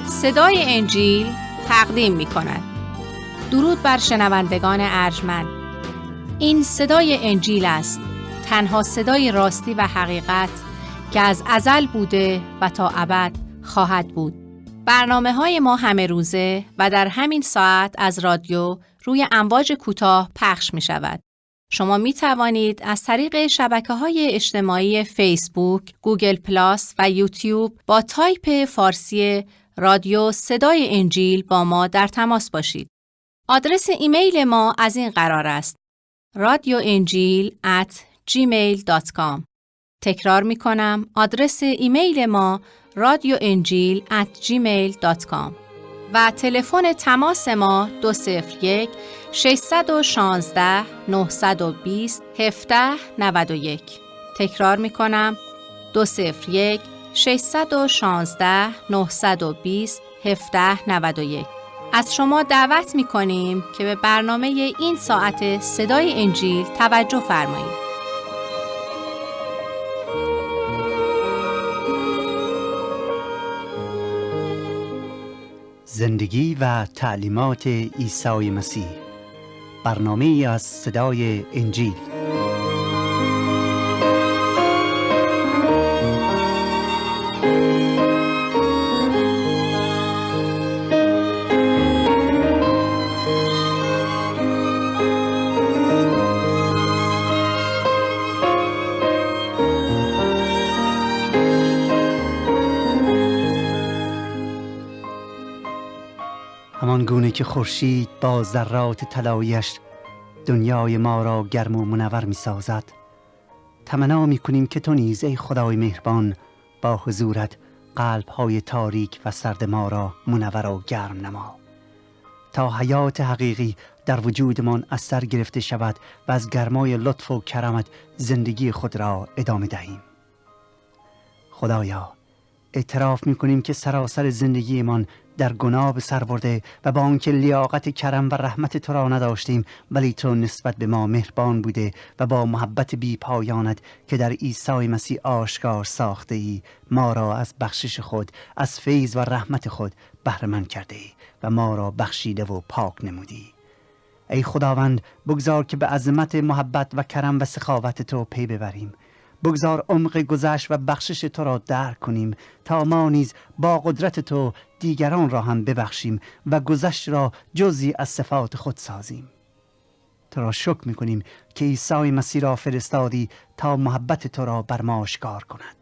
صدای انجیل تقدیم می کند. درود بر شنوندگان ارجمند. این صدای انجیل است، تنها صدای راستی و حقیقت که از ازل بوده و تا ابد خواهد بود. برنامه‌های ما همه روزه و در همین ساعت از رادیو روی امواج کوتاه پخش می شود. شما می توانید از طریق شبکه‌های اجتماعی فیسبوک، گوگل پلاس و یوتیوب با تایپ فارسی رادیو صدای انجیل با ما در تماس باشید. آدرس ایمیل ما از این قرار است: radioenjil@gmail.com. تکرار می کنم، آدرس ایمیل ما radioenjil@gmail.com و تلفن تماس ما 201 616 920 1791. تکرار می کنم، 201 616 920 1791. از شما دعوت می کنیم که به برنامه این ساعت صدای انجیل توجه فرمایید. زندگی و تعلیمات عیسی مسیح، برنامه از صدای انجیل. همان گونه که خورشید با ذرات طلایی‌اش دنیای ما را گرم و منور می سازد، تمنا می کنیم که تو نیز ای خدای مهربان با حضورت قلب‌های تاریک و سرد ما را منور و گرم نما، تا حیات حقیقی در وجودمان از سر گرفته شود و از گرمای لطف و کرمت زندگی خود را ادامه دهیم. خدایا، اعتراف می کنیم که سراسر زندگیمان در گناه به سر برده و با آنکه لیاقت کرم و رحمت تو را نداشتیم، ولی تو نسبت به ما مهربان بوده و با محبت بی پایانت که در عیسی مسیح آشکار ساخته ای، ما را از بخشش خود، از فیض و رحمت خود بهره مند کرده ای و ما را بخشیده و پاک نمودی. ای خداوند، بگذار که به عظمت محبت و کرم و سخاوت تو پی ببریم. بگذار عمق گذشت و بخشش تو را درک کنیم تا ما نیز با قدرت تو دیگران را هم ببخشیم و گذشت را جزئی از صفات خود سازیم. تو را شکر می‌کنیم که عیسی مسیح را فرستادی تا محبت تو را بر ما آشکار کند.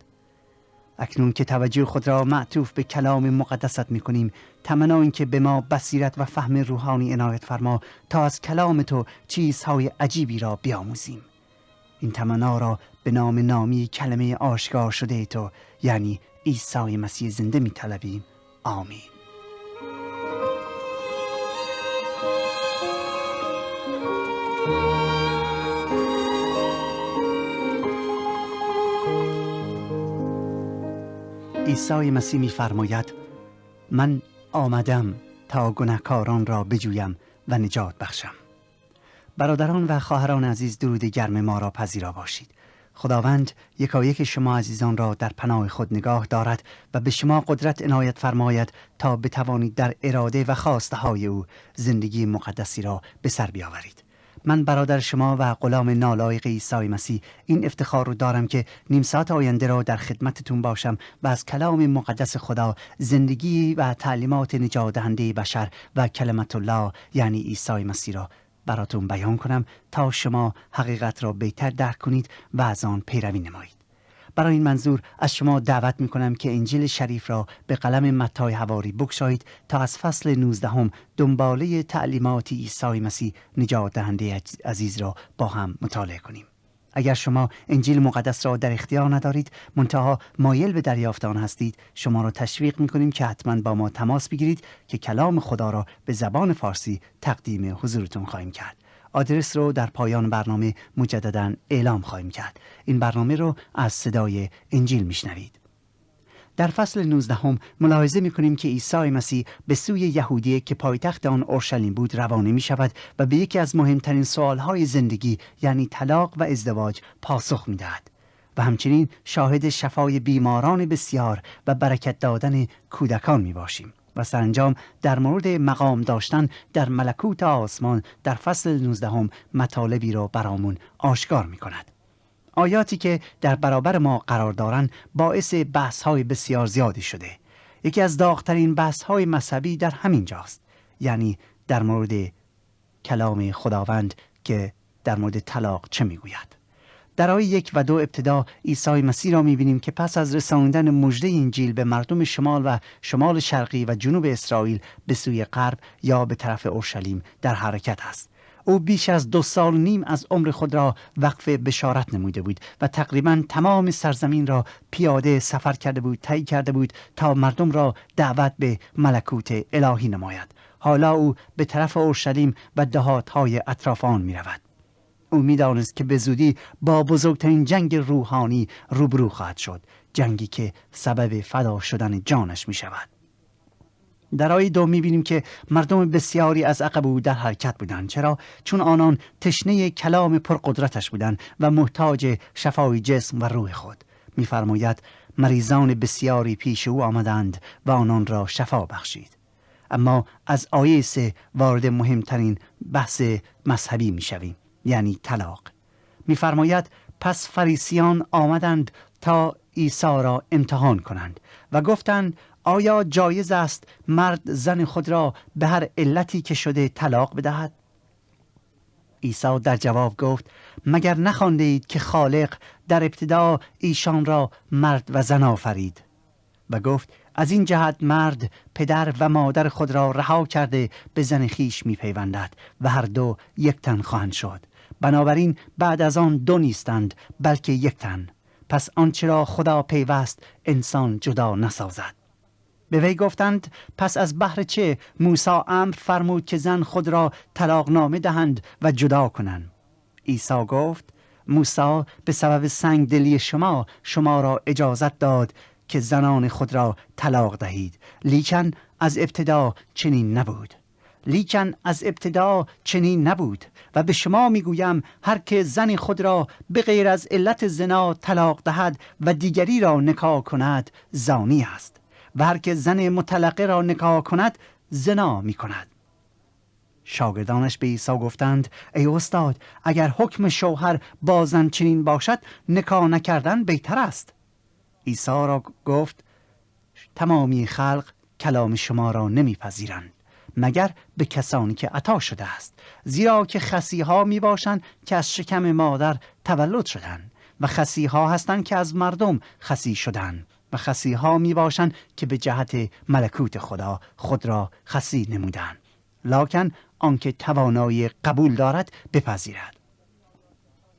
اکنون که توجه خود را معطوف به کلام مقدست می‌کنیم، تمنا این که به ما بصیرت و فهم روحانی عنایت فرما تا از کلام تو چیزهای عجیبی را بیاموزیم. این تمنا را به نام نامی کلمه آشکار شده تو، یعنی عیسی مسیح زنده می طلبیم. آمین. عیسی مسیح می فرماید: من آمدم تا گناهکاران را بجویم و نجات بخشم. برادران و خواهران عزیز، درود گرم ما را پذیرا باشید. خداوند یکایک شما عزیزان را در پناه خود نگاه دارد و به شما قدرت عنایت فرماید تا بتوانید در اراده و خواسته های او زندگی مقدسی را به سر بیاورید. من برادر شما و غلام نالایق عیسی مسیح این افتخار رو دارم که نیم ساعت آینده را در خدمتتون باشم و از کلام مقدس خدا، زندگی و تعلیمات نجات دهنده بشر و کلمت الله یعنی عیسی مسیح را براتون بیان کنم تا شما حقیقت را بهتر درک کنید و از آن پیروی نمایید. برای این منظور از شما دعوت می کنم که انجیل شریف را به قلم متی حواری بگشایید تا از فصل 19 دنباله تعلیمات عیسی مسیح نجات دهنده عزیز را با هم مطالعه کنیم. اگر شما انجیل مقدس را در اختیار ندارید، منتها مایل به دریافت آن هستید، شما را تشویق می‌کنیم که حتما با ما تماس بگیرید که کلام خدا را به زبان فارسی تقدیم حضورتون خواهیم کرد. آدرس رو در پایان برنامه مجدداً اعلام خواهیم کرد. این برنامه رو از صدای انجیل میشنوید. در فصل 19 ملاحظه می‌کنیم که عیسی مسیح به سوی یهودیه که پایتخت آن اورشلیم بود روانه می‌شود و به یکی از مهمترین سوال‌های زندگی یعنی طلاق و ازدواج پاسخ می‌دهد و همچنین شاهد شفای بیماران بسیار و برکت دادن کودکان می‌باشیم. و سرانجام در مورد مقام داشتن در ملکوت آسمان در فصل 19 مطالبی را برامون آشکار می کند. آیاتی که در برابر ما قرار دارند باعث بحث‌های بسیار زیادی شده. یکی از داغ‌ترین بحث‌های مذهبی در همین جاست، یعنی در مورد کلام خداوند که در مورد طلاق چه میگوید. در آیه 1 و 2 ابتدا عیسی مسیح را می‌بینیم که پس از رساندن مژده انجیل به مردم شمال و شمال شرقی و جنوب اسرائیل به سوی غرب یا به طرف اورشلیم در حرکت است. او بیش از 2 سال و نیم از عمر خود را وقف بشارت نموده بود و تقریباً تمام سرزمین را پیاده سفر کرده بود، طی کرده بود تا مردم را دعوت به ملکوت الهی نماید. حالا او به طرف اورشلیم و دهات‌های اطراف آن می‌رود. او می‌دانست که به زودی با بزرگترین جنگ روحانی روبرو خواهد شد، جنگی که سبب فدا شدن جانش می‌شود. در آیه 2 می‌بینیم که مردم بسیاری از عقب او در حرکت بودند. چرا؟ چون آنان تشنه کلام پرقدرتش بودند و محتاج شفای جسم و روح خود. می‌فرماید مریضان بسیاری پیش او آمدند و آنان را شفا بخشید. اما از آیه 3 وارد مهمترین بحث مذهبی می‌شویم، یعنی طلاق. می‌فرماید پس فریسیان آمدند تا عیسی را امتحان کنند و گفتند آیا جایز است مرد زن خود را به هر علتی که شده طلاق بدهد؟ عیسی در جواب گفت مگر نخوانده اید که خالق در ابتدا ایشان را مرد و زن آفرید و گفت از این جهت مرد پدر و مادر خود را رها کرده به زن خیش می پیوندد و هر دو یک تن خواهند شد. بنابراین بعد از آن دو نیستند بلکه یک تن. پس آنچه را خدا پیوست انسان جدا نسازد. به وی گفتند پس از بهر چه موسی امر فرمود که زن خود را طلاق نامه دهند و جدا کنند؟ عیسی گفت موسی به سبب سنگ دلی شما را اجازت داد که زنان خود را طلاق دهید، لیکن از ابتدا چنین نبود و به شما میگویم هر که زن خود را به غیر از علت زنا طلاق دهد و دیگری را نکاح کند زانی است و هر که زن مطلقه را نکاح کند زنا می کند. شاگردانش به عیسی گفتند ای استاد اگر حکم شوهر با زن چنین باشد نکاح نکردن بهتر است. عیسی را گفت تمامی خلق کلام شما را نمیپذیرند مگر به کسانی که عطا شده است، زیرا که خصیها می باشند که از شکم مادر تولد شدند و خصیها هستند که از مردم خصی شدند و خصیها می باشند که به جهت ملکوت خدا خود را خصی نمودند، لکن آنکه توانایی قبول دارد بپذیرد.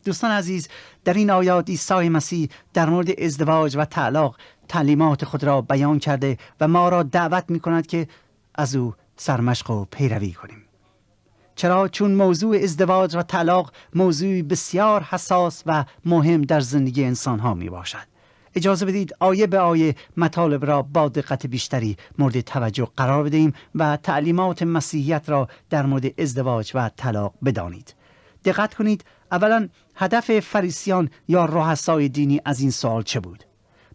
دوستان عزیز، در این آیات عیسی مسیح در مورد ازدواج و طلاق تعلیمات خود را بیان کرده و ما را دعوت می کند که از او سرمشق و پیروی کنیم. چرا؟ چون موضوع ازدواج و طلاق موضوعی بسیار حساس و مهم در زندگی انسان ها می باشد. اجازه بدید آیه به آیه مطالب را با دقت بیشتری مورد توجه قرار بدهیم و تعلیمات مسیحیت را در مورد ازدواج و طلاق بدانید. دقت کنید، اولا هدف فریسیان یا رؤسای دینی از این سوال چه بود؟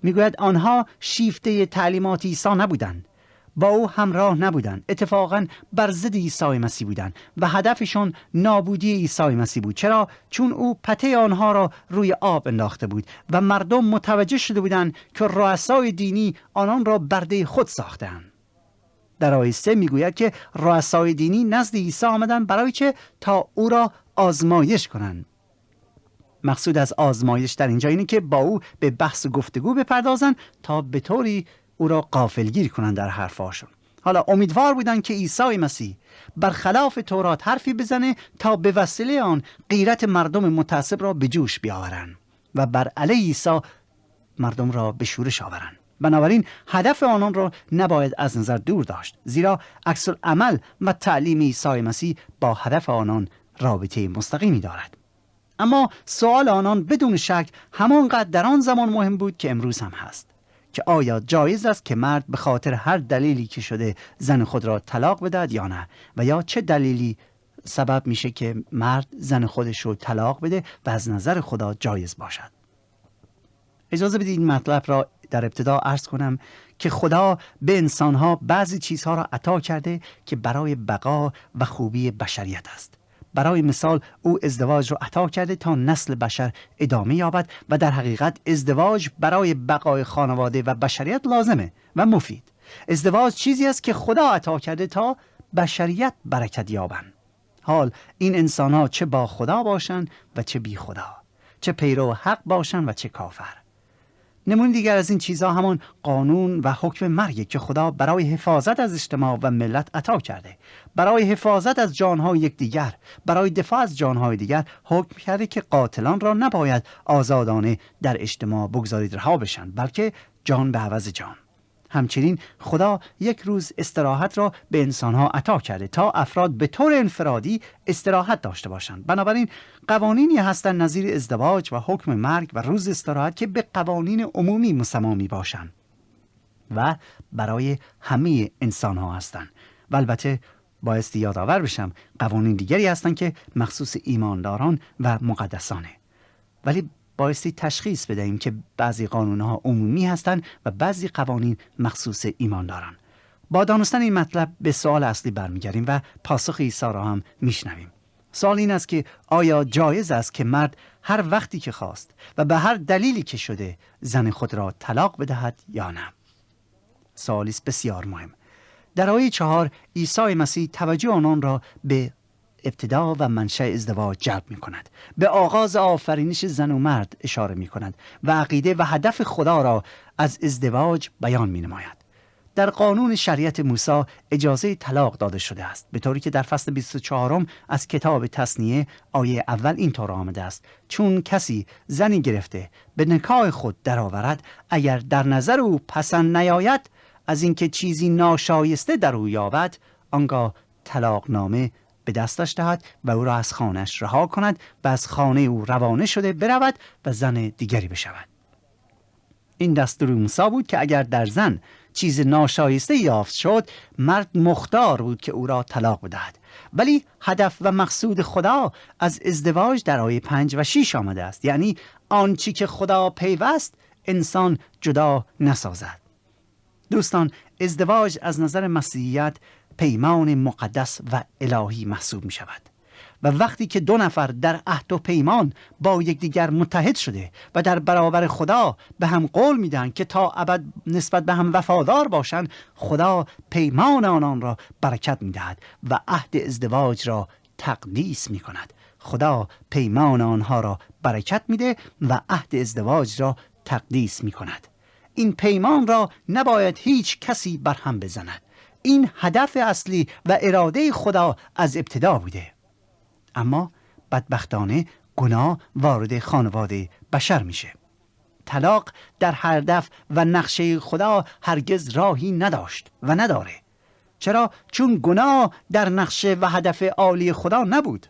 میگوید آنها شیفته تعلیمات عیسی نبودند، با او همراه نبودند، اتفاقاً بر ضد عیسی مسیح بودند و هدفشون نابودی عیسی مسیح بود. چرا؟ چون او پته آنها را روی آب انداخته بود و مردم متوجه شده بودند که رؤسای دینی آنان را برده خود ساختند. در آیه 3 میگوید که رؤسای دینی نزد عیسی آمدند برای چه؟ تا او را آزمایش کنند. مقصود از آزمایش در اینجا اینه که با او به بحث و گفتگو بپردازند تا به طوری او را غافلگیر کنند در حرفاشون. حالا امیدوار بودن که عیسی مسیح برخلاف تورات حرفی بزنه تا به وسیله آن غیرت مردم متعصب را به جوش بیاورند و بر علیه عیسی مردم را به شورش آورند. بنابراین هدف آنان را نباید از نظر دور داشت، زیرا عکس العمل و تعلیم عیسی مسیح با هدف آنان رابطه مستقیمی دارد. اما سوال آنان بدون شک همانقدر در آن زمان مهم بود که امروز هم هست، که آیا جایز است که مرد به خاطر هر دلیلی که شده زن خود را طلاق بدهد یا نه، و یا چه دلیلی سبب میشه که مرد زن خودش رو طلاق بده و از نظر خدا جایز باشد. اجازه بدید این مطلب را در ابتدا عرض کنم که خدا به انسانها بعضی چیزها را عطا کرده که برای بقا و خوبی بشریت است. برای مثال او ازدواج را عطا کرده تا نسل بشر ادامه یابد و در حقیقت ازدواج برای بقای خانواده و بشریت لازمه و مفید. ازدواج چیزی است که خدا عطا کرده تا بشریت برکت یابند. حال این انسان‌ها چه با خدا باشند و چه بی خدا، چه پیرو حق باشند و چه کافر. نمونه دیگر از این چیزها همان قانون و حکم مرگ که خدا برای حفاظت از اجتماع و ملت عطا کرده، برای حفاظت از جانهای یکدیگر، برای دفاع از جانهای دیگر حکم کرده که قاتلان را نباید آزادانه در اجتماع بگذارید رها بشن، بلکه جان به عوض جان. همچنین خدا یک روز استراحت را به انسانها عطا کرده تا افراد به طور انفرادی استراحت داشته باشند. بنابراین قوانینی هستند نظیر ازدواج و حکم مرگ و روز استراحت که به قوانین عمومی مسمى باشند و برای همه انسانها هستند. و البته بایستی یادآور بشم قوانین دیگری هستند که مخصوص ایمانداران و مقدسانه، ولی بایستی تشخیص بدهیم که بعضی قانونها عمومی هستند و بعضی قوانین مخصوص ایمانداران. با دانستن این مطلب به سوال اصلی برمیگردیم و پاسخ عیسی را هم میشنویم. سوال این است که آیا جایز است که مرد هر وقتی که خواست و به هر دلیلی که شده زن خود را طلاق بدهد یا نه؟ سوالی است بسیار مهم. در آیه 4 عیسی مسیح توجه آنان را به ابتدا و منشأ ازدواج جلب می کند، به آغاز آفرینش زن و مرد اشاره می کند و عقیده و هدف خدا را از ازدواج بیان می نماید. در قانون شریعت موسی اجازه طلاق داده شده است، به طوری که در فصل 24 از کتاب تثنیه آیه اول اینطور آمده است: چون کسی زنی گرفته به نکاح خود درآورد، اگر در نظر او پسند نیاید از اینکه چیزی ناشایسته در او یابد، آنگاه طلاق نامه به دستش دهد و او را از خانه‌اش رها کند و از خانه او روانه شده برود و زن دیگری بشود. این دستور موسی بود که اگر در زن چیز ناشایسته یافت شد، مرد مختار بود که او را طلاق بدهد. ولی هدف و مقصود خدا از ازدواج در آیه 5 و 6 آمده است، یعنی آنچی که خدا پیوست انسان جدا نسازد. دوستان، ازدواج از نظر مسیحیت پیمان مقدس و الهی محسوب می شود و وقتی که دو نفر در عهد و پیمان با یکدیگر متحد شده و در برابر خدا به هم قول می دهند که تا ابد نسبت به هم وفادار باشند، خدا پیمان آنان را برکت می دهد و عهد ازدواج را تقدیس می کند. خدا پیمان آنها را برکت می ده و عهد ازدواج را تقدیس می کند. این پیمان را نباید هیچ کسی برهم بزند. این هدف اصلی و اراده خدا از ابتدا بوده. اما بدبختانه گناه وارد خانواده بشر میشه. طلاق در هدف و نقشه خدا هرگز راهی نداشت و نداره. چرا؟ چون گناه در نقشه و هدف عالی خدا نبود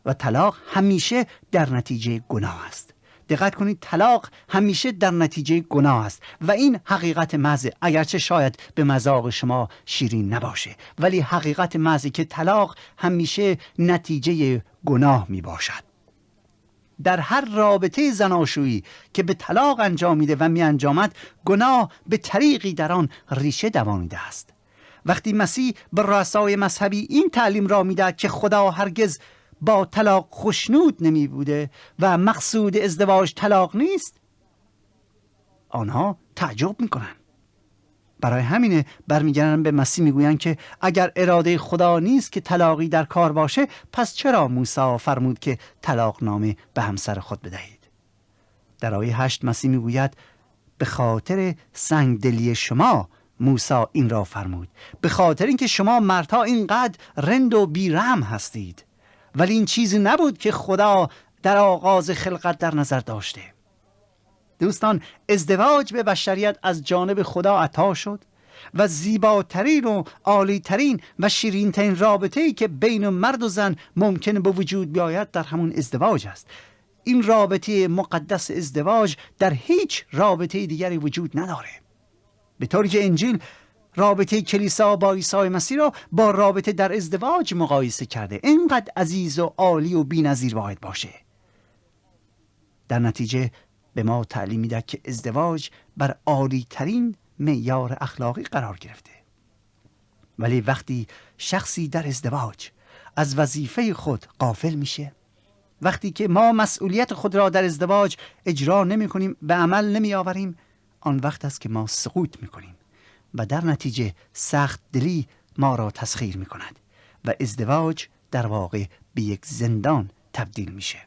و طلاق همیشه در نتیجه گناه است. دقت کنید، طلاق همیشه در نتیجه گناه است و این حقیقت محض، اگرچه شاید به مذاق شما شیرین نباشه، ولی حقیقت محض که طلاق همیشه نتیجه گناه می باشد. در هر رابطه زناشویی که به طلاق انجام میده و می انجامد، گناه به طریقی در آن ریشه دوانیده است. وقتی مسیح به رؤسای مذهبی این تعلیم را میداد که خدا هرگز با طلاق خوشنود نمی بوده و مقصود ازدواج طلاق نیست، آنها تعجب میکنن. برای همینه برمیگردن به مسیح میگوین که اگر اراده خدا نیست که طلاقی در کار باشه، پس چرا موسی فرمود که طلاق نامه به همسر خود بدهید؟ در آیه 8 مسیح میگوید به خاطر سنگدلی شما موسی این را فرمود، به خاطر اینکه شما مردها اینقدر رند و بیرحم هستید. ولی این چیزی نبود که خدا در آغاز خلقت در نظر داشته. دوستان، ازدواج به بشریت از جانب خدا عطا شد و زیباترین و عالیترین و شیرینترین رابطه‌ای که بین مرد و زن ممکن به وجود بیاید در همون ازدواج است. این رابطه مقدس ازدواج در هیچ رابطه دیگری وجود نداره. به طوری که انجیل رابطه کلیسا با عیسی مسیح را با رابطه در ازدواج مقایسه کرده. اینقدر عزیز و عالی و بی‌نظیر باید باشه. در نتیجه به ما تعلیم میده که ازدواج بر عالی ترین معیار اخلاقی قرار گرفته. ولی وقتی شخصی در ازدواج از وظیفه خود غافل میشه، وقتی که ما مسئولیت خود را در ازدواج اجرا نمی کنیم، به عمل نمی آوریم، آن وقت است که ما سقوط می کنیم و در نتیجه سخت دلی ما را تسخیر می کند و ازدواج در واقع به یک زندان تبدیل میشه.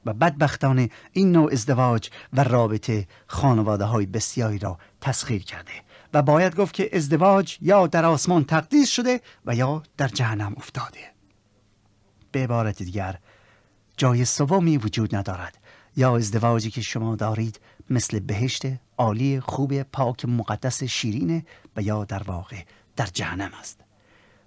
و بدبختانه این نوع ازدواج و رابطه خانواده های بسیاری را تسخیر کرده و باید گفت که ازدواج یا در آسمان تقدیس شده و یا در جهنم افتاده. به عبارت دیگر جای سومی وجود ندارد. یا ازدواجی که شما دارید مثل بهشت عالی خوب پاک مقدس شیرینه و یا در واقع در جهنم است.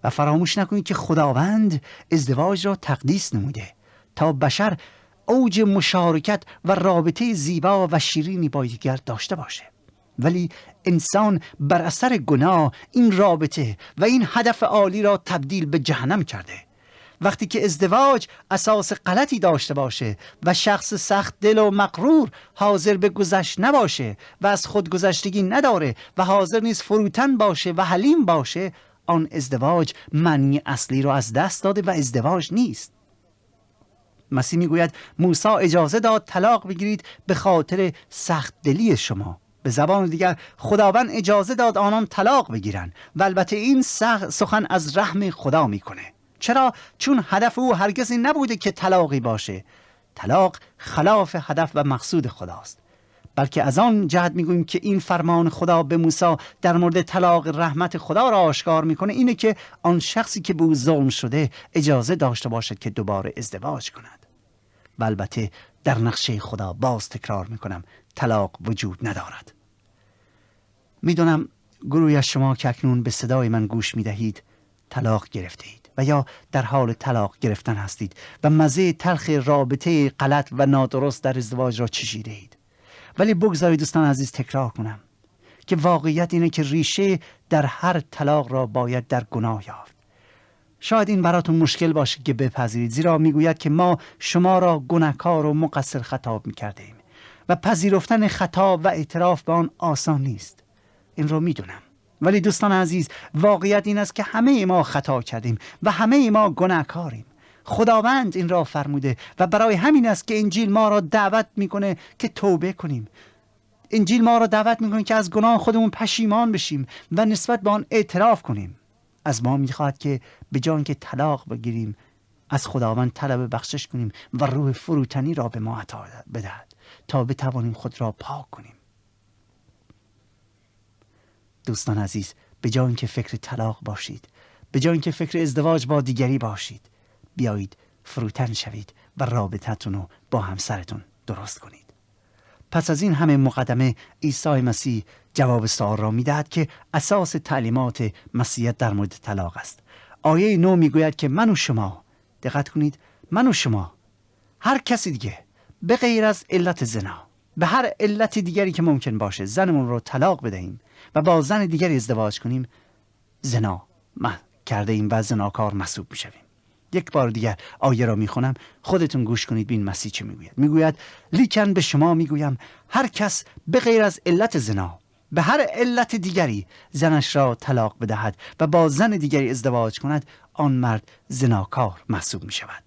و فراموش نکنید که خداوند ازدواج را تقدیس نموده تا بشر اوج مشارکت و رابطه زیبا و شیرینی با یکدیگر داشته باشه. ولی انسان بر اثر گناه این رابطه و این هدف عالی را تبدیل به جهنم کرده. وقتی که ازدواج اساس غلطی داشته باشه و شخص سخت دل و مغرور حاضر به گذشت نباشه و از خودگذشتگی نداره و حاضر نیست فروتن باشه و حلیم باشه، آن ازدواج معنی اصلی را از دست داده و ازدواج نیست. مسیح میگوید موسی اجازه داد طلاق بگیرید به خاطر سخت دلی شما. به زبان دیگر خداوند اجازه داد آنان طلاق بگیرن و البته این سخن از رحم خدا میکنه. چرا؟ چون هدف او هرگز این نبوده که طلاقی باشه. طلاق خلاف هدف و مقصود خداست. بلکه از آن جهت میگوییم که این فرمان خدا به موسی در مورد طلاق رحمت خدا را آشکار میکنه اینه که آن شخصی که به او ظلم شده اجازه داشته باشد که دوباره ازدواج کند. و البته در نقشه خدا باز تکرار میکنم طلاق وجود ندارد. میدونم گروهی از شما که اکنون به صدای من گوش میدهید طلاق گرفته اید و یا در حال طلاق گرفتن هستید و مزه تلخ رابطه غلط و نادرست در ازدواج را چشیده اید. ولی بگذارید دوستان عزیز تکرار کنم که واقعیت اینه که ریشه در هر طلاق را باید در گناه یافت. شاید این براتون مشکل باشه که بپذیرید، زیرا میگوید که ما شما را گناهکار و مقصر خطاب میکرده ایم و پذیرفتن خطا و اعتراف به آن آسان نیست. این رو میدونم، ولی دوستان عزیز واقعیت این است که همه ما خطا کردیم و همه ما گناهکاریم. خداوند این را فرموده و برای همین است که انجیل ما را دعوت میکنه که توبه کنیم. انجیل ما را دعوت میکنه که از گناه خودمون پشیمان بشیم و نسبت به آن اعتراف کنیم. از ما میخواد که به جای اینکه طلاق بگیریم از خداوند طلب بخشش کنیم و روح فروتنی را به ما عطا بدهد تا بتوانیم خود را پاک کنیم. دوستان عزیز، به جای اینکه فکر طلاق باشید، به جای اینکه فکر ازدواج با دیگری باشید، بیایید فروتن شوید و رابطتون رو با همسرتون درست کنید. پس از این همه مقدمه عیسی مسیح جواب سوال را میدهد که اساس تعلیمات مسیحیت در مورد طلاق است. آیه 9 میگوید که من و شما، دقت کنید، من و شما، هر کسی دیگه به غیر از علت زنا، به هر علت دیگری که ممکن باشه زنمون رو طلاق بدهیم و با زن دیگری ازدواج کنیم، زنا کرده ایم و زناکار محسوب میشویم. یک بار دیگر آیه را میخونم، خودتون گوش کنید ببین مسیح چه میگوید. میگوید لیکن به شما میگویم هر کس به غیر از علت زنا به هر علت دیگری زنش را طلاق بدهد و با زن دیگری ازدواج کند، آن مرد زناکار محسوب میشود.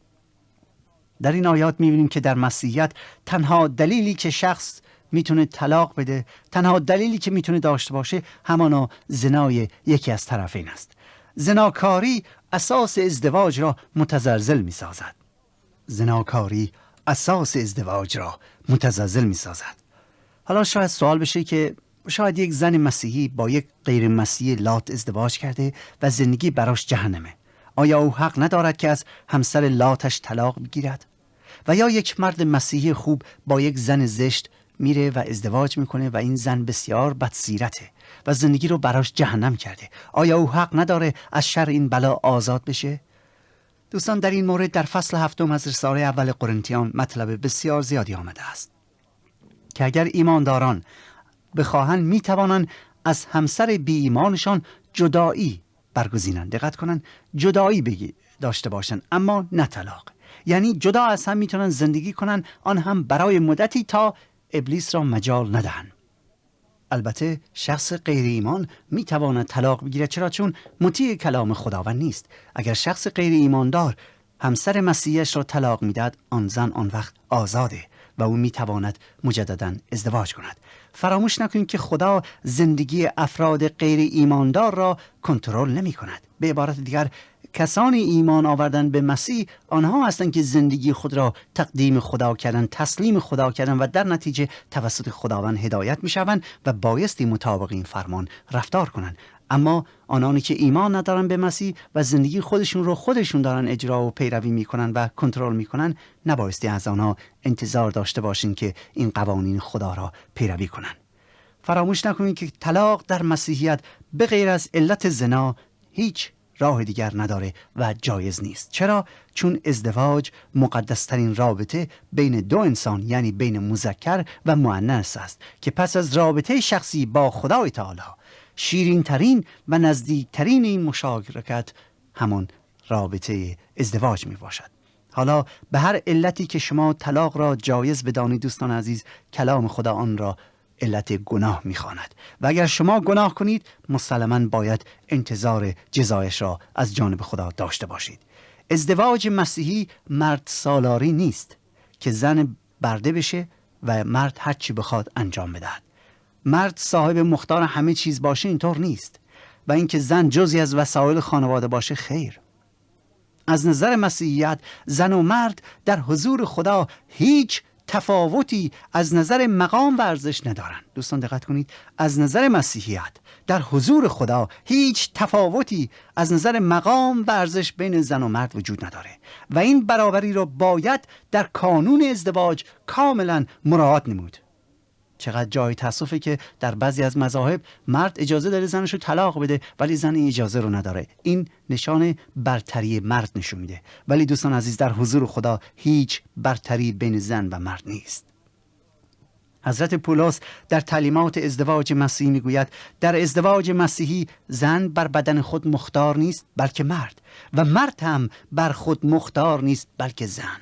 در این آیات میبینیم که در مسیحیت تنها دلیلی که شخص میتونه طلاق بده، تنها دلیلی که میتونه داشته باشه، همانا زنای یکی از طرفین است. زناکاری اساس ازدواج را متزلزل می‌سازد. زناکاری اساس ازدواج را متزلزل می‌سازد. حالا شاید سوال بشه که شاید یک زن مسیحی با یک غیر مسیحی لات ازدواج کرده و زندگی براش جهنمه. آیا او حق ندارد که از همسر لاتش طلاق بگیرد؟ و یا یک مرد مسیحی خوب با یک زن زشت میره و ازدواج میکنه و این زن بسیار بدسیرته و زندگی رو براش جهنم کرده. آیا او حق نداره از شر این بلا آزاد بشه؟ دوستان، در این مورد در فصل 7 از رساله اول قرنتیان مطلب بسیار زیادی آمده است که اگر ایمانداران بخواهند میتوانند از همسر بی ایمانشان جدایی برگزینند. دقت کنن، جدایی داشته باشن اما نه طلاق. یعنی جدا از هم میتونن زندگی کنن، آن هم برای مدتی تا ابلیس را مجال ندهن. البته شخص غیر ایمان می تواند طلاق بگیرد. چرا؟ چون مطیع کلام خداوند نیست. اگر شخص غیر ایماندار همسر مسیحیش را طلاق میداد، آن زن آن وقت آزاده و او می تواند مجددا ازدواج کند. فراموش نکنید که خدا زندگی افراد غیر ایماندار را کنترل نمی کند. به عبارت دیگر، کسانی ایمان آوردن به مسیح آنها هستند که زندگی خود را تقدیم خدا کردن، تسلیم خدا کردن و در نتیجه توسط خداوند هدایت می شوند و بایستی مطابق این فرمان رفتار کنند. اما آنانی که ایمان ندارن به مسیح و زندگی خودشون رو خودشون دارن اجرا و پیروی میکنن و کنترل میکنن، نبایستی از آنها انتظار داشته باشین که این قوانین خدا را پیروی کنن. فراموش نکنید که طلاق در مسیحیت به غیر از علت زنا هیچ راه دیگر نداره و جایز نیست. چرا؟ چون ازدواج مقدسترین رابطه بین دو انسان، یعنی بین مذکر و مؤنث است که پس از رابطه شخصی با خدای تعالی شیرین ترین و نزدیک ترین این مشارکت همان رابطه ازدواج می باشد. حالا به هر علتی که شما طلاق را جایز بدانید دوستان عزیز، کلام خدا آن را علت گناه می‌خواند و اگر شما گناه کنید مسلماً باید انتظار جزایش را از جانب خدا داشته باشید. ازدواج مسیحی مرد سالاری نیست که زن برده بشه و مرد هر چی بخواد انجام بدهد. مرد صاحب مختار همه چیز باشه اینطور نیست و اینکه زن جزئی از وسایل خانواده باشه خیر. از نظر مسیحیت زن و مرد در حضور خدا هیچ تفاوتی از نظر مقام و ارزش ندارند. دوستان دقت کنید، از نظر مسیحیت در حضور خدا هیچ تفاوتی از نظر مقام و ارزش بین زن و مرد وجود نداره و این برابری را باید در کانون ازدواج کاملا مراعات نمود. چقدر جای تأسفه که در بعضی از مذاهب مرد اجازه داره زنشو طلاق بده ولی زن این اجازه رو نداره. این نشان برتری مرد نشون میده. ولی دوستان عزیز، در حضور خدا هیچ برتری بین زن و مرد نیست. حضرت پولس در تعلیمات ازدواج مسیحی میگوید در ازدواج مسیحی زن بر بدن خود مختار نیست بلکه مرد و مرد هم بر خود مختار نیست بلکه زن.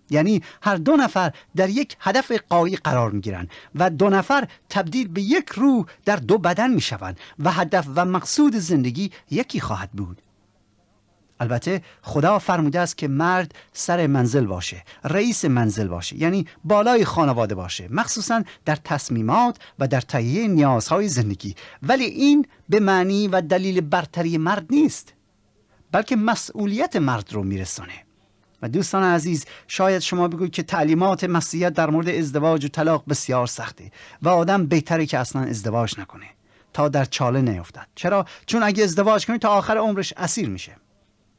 یعنی هر دو نفر در یک هدف غایی قرار میگیرند و دو نفر تبدیل به یک روح در دو بدن میشوند و هدف و مقصود زندگی یکی خواهد بود. البته خدا فرموده است که مرد سر منزل باشه، رئیس منزل باشه، یعنی بالای خانواده باشه، مخصوصا در تصمیمات و در تهیه نیازهای زندگی. ولی این به معنی و دلیل برتری مرد نیست، بلکه مسئولیت مرد رو میرسونه. و دوستان عزیز، شاید شما بگوید که تعلیمات مسیحیت در مورد ازدواج و طلاق بسیار سخته و آدم بهتره که اصلا ازدواج نکنه تا در چاله نیفتد. چرا؟ چون اگه ازدواج کنه تا آخر عمرش اسیر میشه.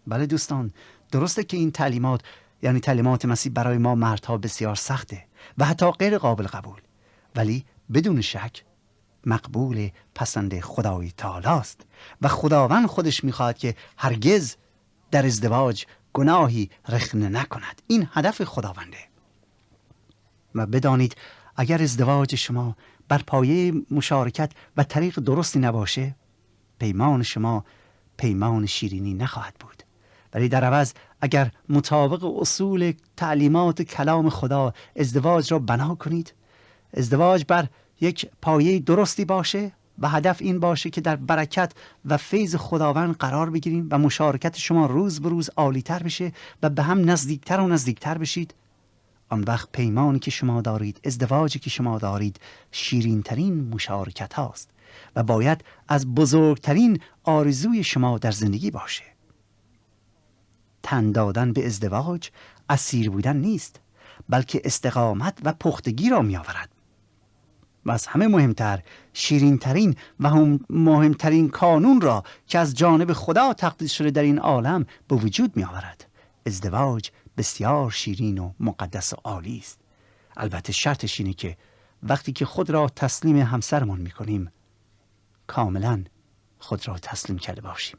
بله دوستان، درسته که این تعلیمات، یعنی تعلیمات مسیح، برای ما مردها بسیار سخته و حتی غیر قابل قبول، ولی بدون شک مقبول پسند خدای تعالی است و خداوند خودش میخواد که هرگز در ازدواج گناهی رخنه نکند. این هدف خداونده. و بدانید اگر ازدواج شما بر پایه مشارکت و طریق درستی نباشه، پیمان شما پیمان شیرینی نخواهد بود. ولی در عوض اگر مطابق اصول تعلیمات کلام خدا ازدواج را بنا کنید، ازدواج بر یک پایه درستی باشه و هدف این باشه که در برکت و فیض خداوند قرار بگیریم و مشارکت شما روز به روز عالی‌تر بشه و به هم نزدیکتر و نزدیکتر بشید، آن وقت پیمانی که شما دارید، ازدواجی که شما دارید، شیرین ترین مشارکت هاست و باید از بزرگترین آرزوی شما در زندگی باشه. تن دادن به ازدواج اسیر بودن نیست، بلکه استقامت و پختگی را می آورد. و از همه مهمتر، شیرین ترین و هم مهمترین کانون را که از جانب خدا تقدیس شده در این عالم به وجود می آورد. ازدواج بسیار شیرین و مقدس و عالی است. البته شرطش اینه که وقتی که خود را تسلیم همسرمون می کنیم، کاملا خود را تسلیم کرده باشیم،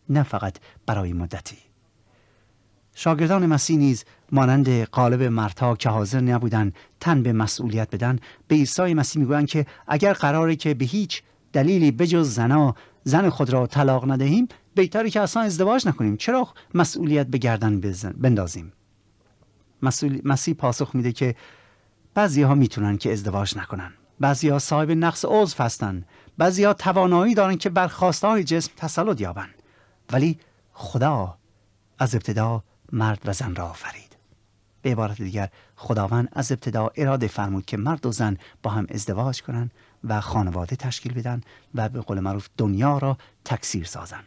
نه فقط برای مدتی. شاگردان مسیح نیز مانند غالب مردها که حاضر نبودن تن به مسئولیت بدن، به عیسی مسیح میگویند که اگر قراره که به هیچ دلیلی بجز زن خود را طلاق ندهیم، بهتره که اصلا ازدواج نکنیم. چرا مسئولیت به گردن بندازیم؟ مسیح پاسخ میده که بعضی ها میتونن که ازدواج نکنن بعضیا صاحب نقص عضو هستند. بعضیا توانایی دارن که بر خواسته‌های جسم تسلط یابند. ولی خدا از ابتدا مرد و زن را آفرید. به عبارت دیگر خداوند از ابتدا اراده فرمود که مرد و زن با هم ازدواج کنند و خانواده تشکیل بدن و به قول معروف دنیا را تکثیر سازند.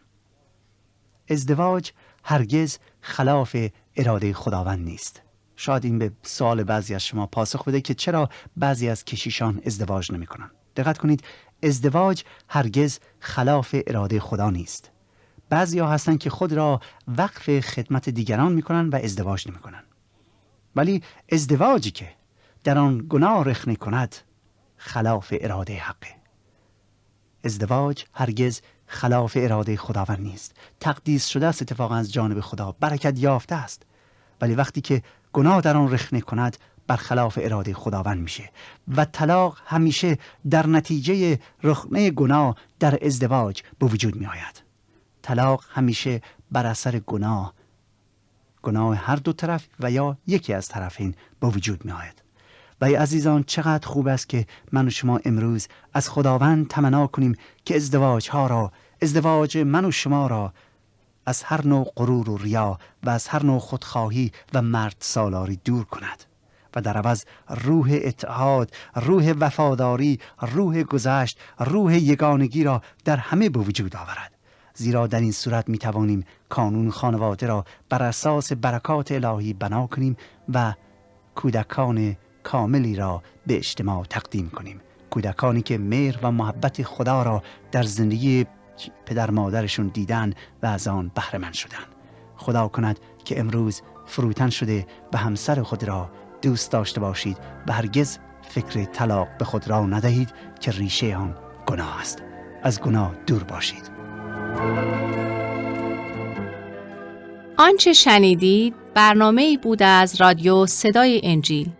ازدواج هرگز خلاف اراده خداوند نیست. شاید این به سوال بعضی از شما پاسخ بده که چرا بعضی از کشیشان ازدواج نمی کنند. دقت کنید، ازدواج هرگز خلاف اراده خدا نیست. بعضی ها هستن که خود را وقف خدمت دیگران می کنند و ازدواج نمی کنند. ولی ازدواجی که در آن گناه رخنه کند خلاف اراده حقه. ازدواج هرگز خلاف اراده خداوند نیست. تقدیس شده است اتفاقا از جانب خدا، برکت یافته است. ولی وقتی که گناه در آن رخنه کند برخلاف اراده خداوند میشه و طلاق همیشه در نتیجه رخنه گناه در ازدواج به وجود می آید. طلاق همیشه بر اثر گناه هر دو طرف و یا یکی از طرفین به وجود می آید. و ای عزیزان، چقدر خوب است که من و شما امروز از خداوند تمنا کنیم که ازدواج من و شما را از هر نوع غرور و ریا و از هر نوع خودخواهی و مرد سالاری دور کند و در عوض روح اتحاد، روح وفاداری، روح گذشت، روح یگانگی را در همه به وجود آورد. زیرا در این صورت می توانیم کانون خانواده را بر اساس برکات الهی بنا کنیم و کودکان کاملی را به اجتماع تقدیم کنیم. کودکانی که مهر و محبت خدا را در زندگی پدر مادرشون دیدن و از آن بهره مند شدن. خدا کند که امروز فروتن شده و همسر خود را دوست داشته باشید و هرگز فکر طلاق به خود را ندهید که ریشه آن گناه است. از گناه دور باشید. آنچه شنیدید برنامه‌ای بود از رادیو صدای انجیل.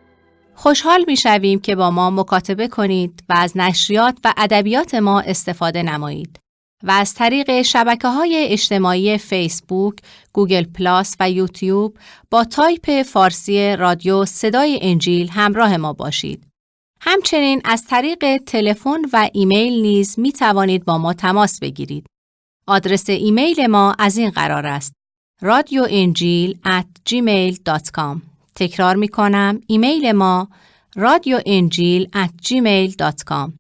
خوشحال می‌شویم که با ما مکاتبه کنید و از نشریات و ادبیات ما استفاده نمایید و از طریق شبکه‌های اجتماعی فیسبوک، گوگل پلاس و یوتیوب با تایپ فارسی رادیو صدای انجیل همراه ما باشید. همچنین از طریق تلفن و ایمیل نیز می توانید با ما تماس بگیرید. آدرس ایمیل ما از این قرار است: radioinjil@gmail.com. تکرار می کنم، ایمیل ما radioinjil@gmail.com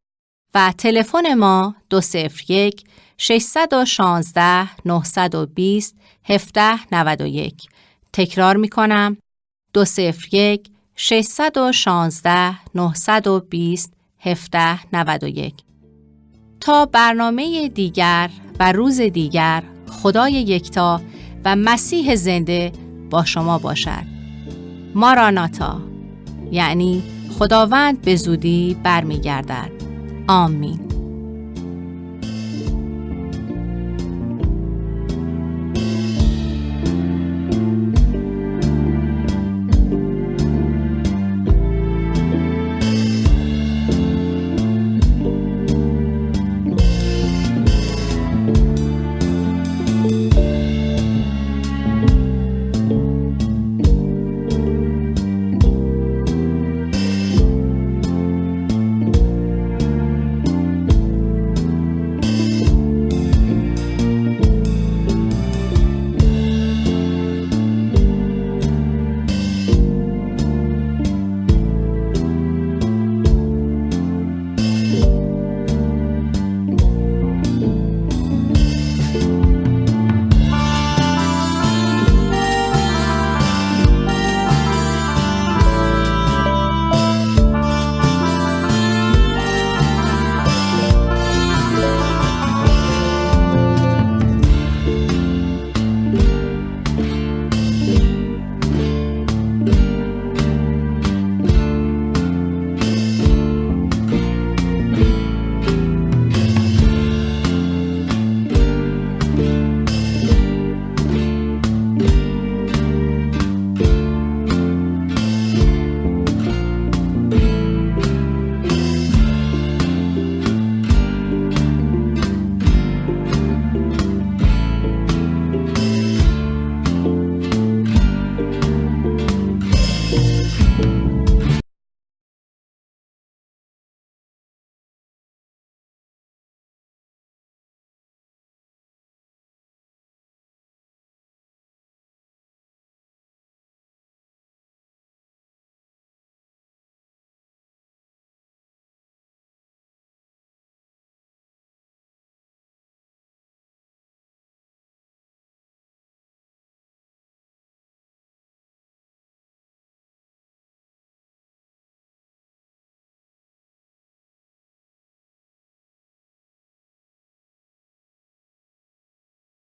و تلفن ما 201 616 920 1791. تکرار می کنم، 201 616 920 1791. تا برنامه دیگر و روز دیگر، خدای یکتا و مسیح زنده با شما باشد. ماراناتا، یعنی خداوند به زودی برمیگردد. آمین.